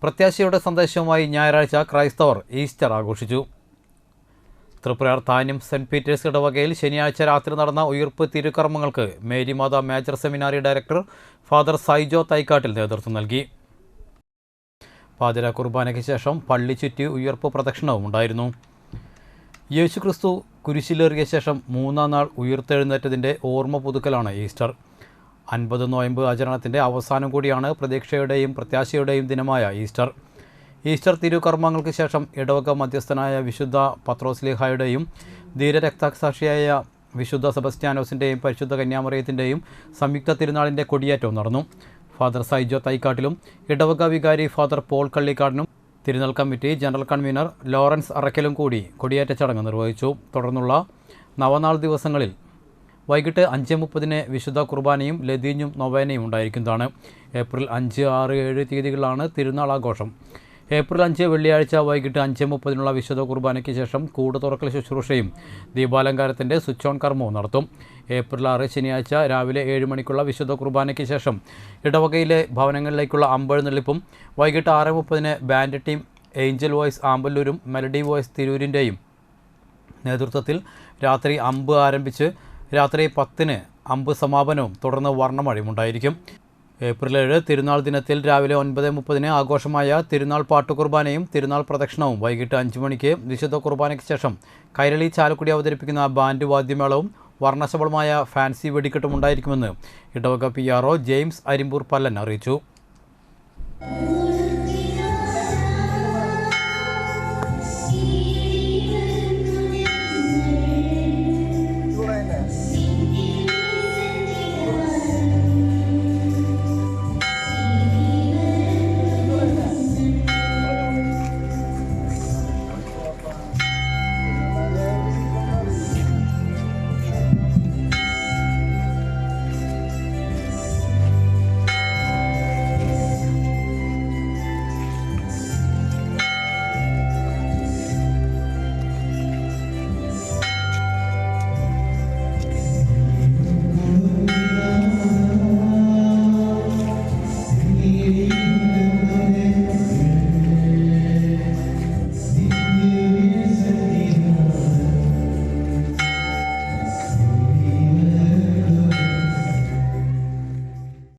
പ്രത്യാശയുടെ സന്ദേശവുമായി ഞായറാഴ്ച ക്രൈസ്തവർ ഈസ്റ്റർ ആഘോഷിച്ചു. തൃപ്രയാർ താന്യം സെന്റ് പീറ്റേഴ്സ് ഇടവകയിൽ ശനിയാഴ്ച രാത്രി നടന്ന ഉയിർപ്പ് തിരുക്കർമ്മങ്ങൾക്ക് Marymatha major seminary director father Saijo Thaikattil നേതൃത്വം നൽകി. പാതിര കുർബാനയ്ക്ക് ശേഷം പള്ളി ചുറ്റി ഉയിർപ്പ് പ്രദക്ഷിണവും ഉണ്ടായിരുന്നു. യേശുക്രിസ്തു കുരിശിലേറിയ ശേഷം മൂന്നാം നാൾ ഉയിർത്തെഴുന്നേറ്റതിൻ്റെ ഓർമ്മ പുതുക്കലാണ് ഈസ്റ്റർ. 50 നോയമ്പ് ആചരണത്തിൻ്റെ അവസാനം കൂടിയാണ് പ്രതീക്ഷയുടെയും പ്രത്യാശയുടെയും ദിനമായ ഈസ്റ്റർ. ഈസ്റ്റർ തിരുകർമ്മങ്ങൾക്ക് ശേഷം ഇടവക മധ്യസ്ഥനായ വിശുദ്ധ പത്രോസ്ലീഹായുടെയും ധീരരക്തസാക്ഷിയായ വിശുദ്ധ സെബസ്റ്റ്യാനോസിൻ്റെയും പരിശുദ്ധ കന്യാമറിയത്തിൻ്റെയും സംയുക്ത തിരുനാളിൻ്റെ കൊടിയേറ്റവും നടന്നു. ഫാദർ സൈജോ തൈക്കാട്ടിലും ഇടവക വികാരി ഫാദർ പോൾ കള്ളിക്കാടിനും തിരുനാൾ കമ്മിറ്റി ജനറൽ കൺവീനർ ലോറൻസ് അറക്കലും കൂടി കൊടിയേറ്റ ചടങ്ങ് നിർവഹിച്ചു. തുടർന്നുള്ള നവനാൾ ദിവസങ്ങളിൽ വൈകിട്ട് 5:30 വിശുദ്ധ കുർബാനയും ലതീഞ്ഞും നൊവേനയും ഉണ്ടായിരിക്കുന്നതാണ്. ഏപ്രിൽ 5, 6, 7 തീയതികളിലാണ് തിരുനാൾ ആഘോഷം. ഏപ്രിൽ 5 വെള്ളിയാഴ്ച വൈകിട്ട് 5:30 വിശുദ്ധ കുർബാനയ്ക്ക് ശേഷം കൂട് തുറക്കൽ ശുശ്രൂഷയും ദീപാലങ്കാരത്തിൻ്റെ സ്വിച്ച് ഓൺ കർമ്മവും നടത്തും. ഏപ്രിൽ 6 ശനിയാഴ്ച രാവിലെ 7 മണിക്കുള്ള വിശുദ്ധ കുർബാനയ്ക്ക് ശേഷം ഇടവകയിലെ ഭവനങ്ങളിലേക്കുള്ള അമ്പെഴുന്നള്ളിപ്പും വൈകിട്ട് 6:30 ബാൻഡ് ടീം ഏഞ്ചൽ വോയ്സ് ആമ്പല്ലൂരും മെലഡി വോയ്സ് തിരൂരിൻ്റെയും നേതൃത്വത്തിൽ രാത്രി അമ്പ് ആരംഭിച്ച് രാത്രി 10 അമ്പ് സമാപനവും തുടർന്ന് വർണ്ണമഴയും ഉണ്ടായിരിക്കും. ഏപ്രിൽ 7 തിരുനാൾ ദിനത്തിൽ രാവിലെ 9:30 ആഘോഷമായ തിരുനാൾ പാട്ടുകുർബാനയും തിരുനാൾ പ്രദക്ഷിണവും വൈകിട്ട് 5 മണിക്ക് വിശുദ്ധ കുർബാനയ്ക്ക് ശേഷം കൈരളി ചാലക്കുടി അവതരിപ്പിക്കുന്ന ബാൻഡ് വാദ്യമേളവും വർണ്ണശബളമായ ഫാൻസി വെടിക്കെട്ടും ഉണ്ടായിരിക്കുമെന്ന് ഇടവക PRO ജെയിംസ് അരിമ്പൂർ പല്ലൻ അറിയിച്ചു.